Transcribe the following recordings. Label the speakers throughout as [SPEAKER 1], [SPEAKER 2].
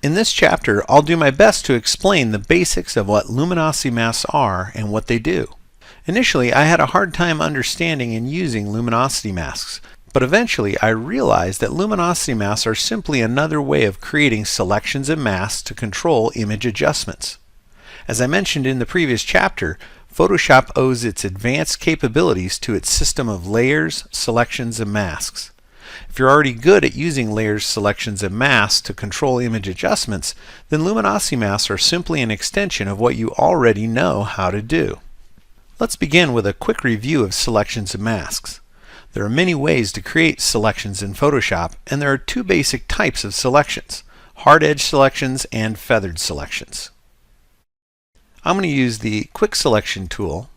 [SPEAKER 1] In this chapter, I'll do my best to explain the basics of what luminosity masks are and what they do. Initially, I had a hard time understanding and using luminosity masks, but eventually I realized that luminosity masks are simply another way of creating selections and masks to control image adjustments. As I mentioned in the previous chapter, Photoshop owes its advanced capabilities to its system of layers, selections, and masks. If you're already good at using layers, selections, and masks to control image adjustments, then luminosity masks are simply an extension of what you already know how to do. Let's begin with a quick review of selections and masks. There are many ways to create selections in Photoshop, and there are two basic types of selections: hard edge selections and feathered selections. I'm going to use the Quick Selection tool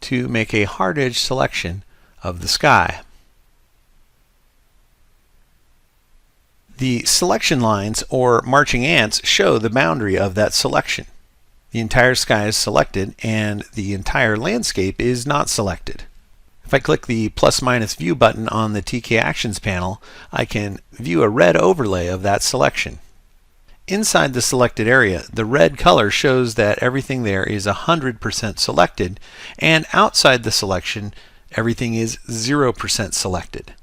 [SPEAKER 1] to make a hard edge selection of the sky. The selection lines, or marching ants, show the boundary of that selection. The entire sky is selected and the entire landscape is not selected. If I click the plus/minus view button on the TK Actions panel, I can view a red overlay of that selection. Inside the selected area, the red color shows that everything there is 100% selected, and outside the selection, everything is 0% selected.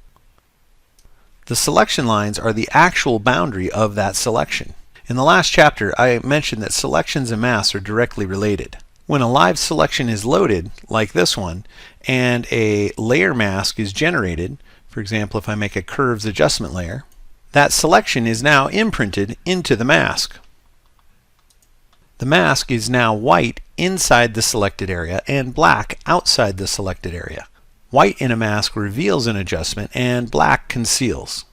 [SPEAKER 1] The selection lines are the actual boundary of that selection. In the last chapter, I mentioned that selections and masks are directly related. When a live selection is loaded, like this one, and a layer mask is generated, for example, if I make a curves adjustment layer, that selection is now imprinted into the mask. The mask is now white inside the selected area and black outside the selected area. White in a mask reveals an adjustment and black conceals.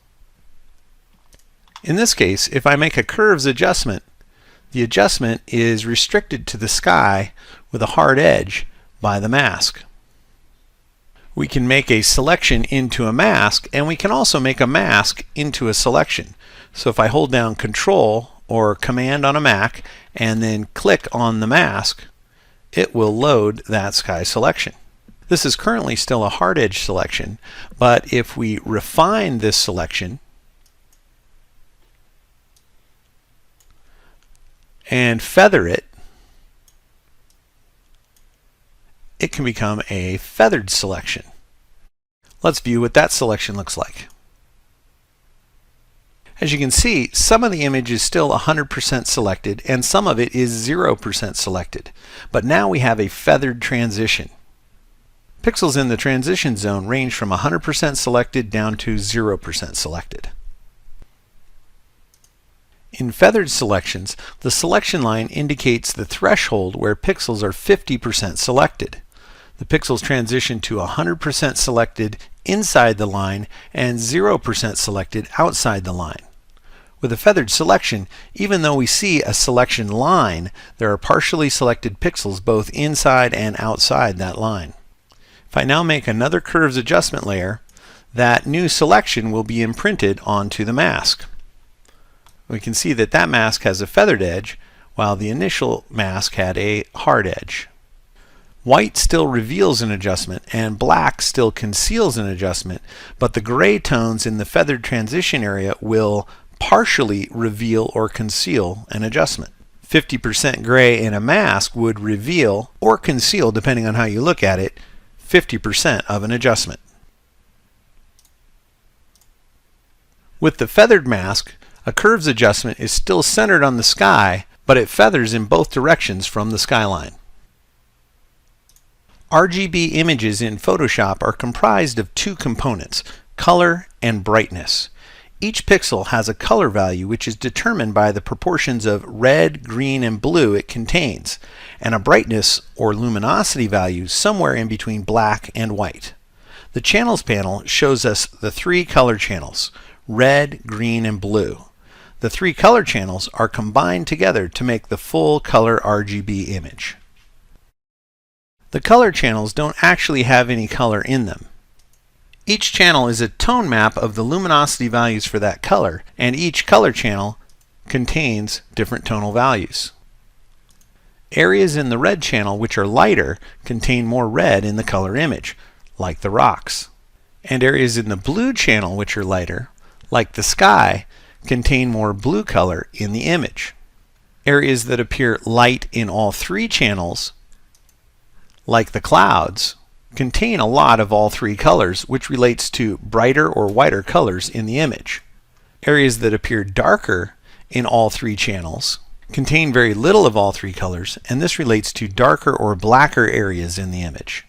[SPEAKER 1] In this case, if I make a curves adjustment, the adjustment is restricted to the sky with a hard edge by the mask. We can make a selection into a mask, and we can also make a mask into a selection. So if I hold down Control or Command on a Mac and then click on the mask, it will load that sky selection. This is currently still a hard edge selection, but if we refine this selection and feather it, it can become a feathered selection. Let's view what that selection looks like. As you can see, some of the image is still 100% selected and some of it is 0% selected. But now we have a feathered transition. Pixels in the transition zone range from 100% selected down to 0% selected. In feathered selections, the selection line indicates the threshold where pixels are 50% selected. The pixels transition to 100% selected inside the line and 0% selected outside the line. With a feathered selection, even though we see a selection line, there are partially selected pixels both inside and outside that line. If I now make another curves adjustment layer, that new selection will be imprinted onto the mask. We can see that that mask has a feathered edge, while the initial mask had a hard edge. White still reveals an adjustment, and black still conceals an adjustment, but the gray tones in the feathered transition area will partially reveal or conceal an adjustment. 50% gray in a mask would reveal or conceal, depending on how you look at it, 50% of an adjustment. With the feathered mask, a curves adjustment is still centered on the sky, but it feathers in both directions from the skyline. RGB images in Photoshop are comprised of two components, color and brightness. Each pixel has a color value which is determined by the proportions of red, green, and blue it contains, and a brightness or luminosity value somewhere in between black and white. The Channels panel shows us the three color channels, red, green, and blue. The three color channels are combined together to make the full color RGB image. The color channels don't actually have any color in them. Each channel is a tone map of the luminosity values for that color, and each color channel contains different tonal values. Areas in the red channel which are lighter contain more red in the color image, like the rocks. And areas in the blue channel which are lighter, like the sky, contain more blue color in the image. Areas that appear light in all three channels, like the clouds, contain a lot of all three colors, which relates to brighter or whiter colors in the image. Areas that appear darker in all three channels contain very little of all three colors, and this relates to darker or blacker areas in the image.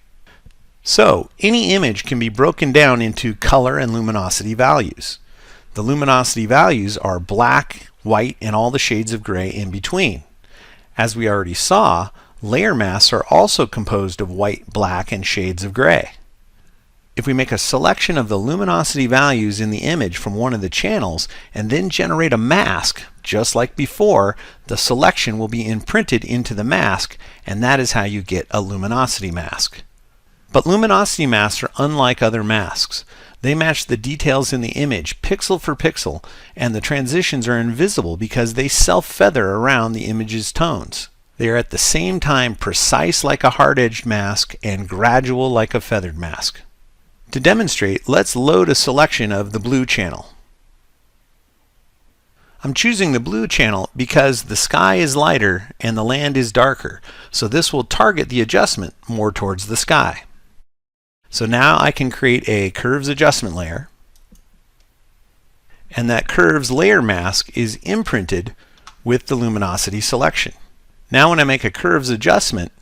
[SPEAKER 1] So, any image can be broken down into color and luminosity values. The luminosity values are black, white, and all the shades of gray in between. As we already saw, layer masks are also composed of white, black, and shades of gray. If we make a selection of the luminosity values in the image from one of the channels and then generate a mask, just like before, the selection will be imprinted into the mask, and that is how you get a luminosity mask. But luminosity masks are unlike other masks. They match the details in the image pixel for pixel, and the transitions are invisible because they self-feather around the image's tones. They are at the same time precise like a hard-edged mask and gradual like a feathered mask. To demonstrate, let's load a selection of the blue channel. I'm choosing the blue channel because the sky is lighter and the land is darker, so this will target the adjustment more towards the sky. So now I can create a curves adjustment layer, and that curves layer mask is imprinted with the luminosity selection. Now when I make a curves adjustment,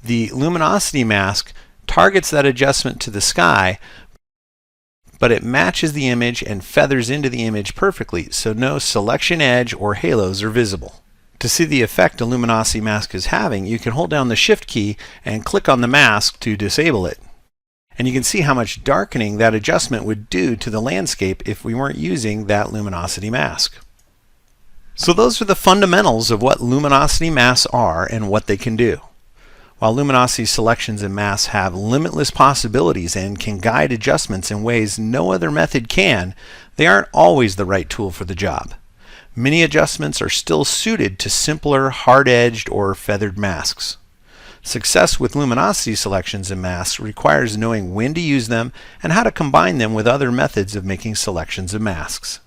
[SPEAKER 1] the luminosity mask targets that adjustment to the sky, but it matches the image and feathers into the image perfectly, so no selection edge or halos are visible. To see the effect a luminosity mask is having, you can hold down the Shift key and click on the mask to disable it. And you can see how much darkening that adjustment would do to the landscape if we weren't using that luminosity mask. So those are the fundamentals of what luminosity masks are and what they can do. While luminosity selections and masks have limitless possibilities and can guide adjustments in ways no other method can, they aren't always the right tool for the job. Many adjustments are still suited to simpler, hard-edged, or feathered masks. Success with luminosity selections and masks requires knowing when to use them and how to combine them with other methods of making selections of masks.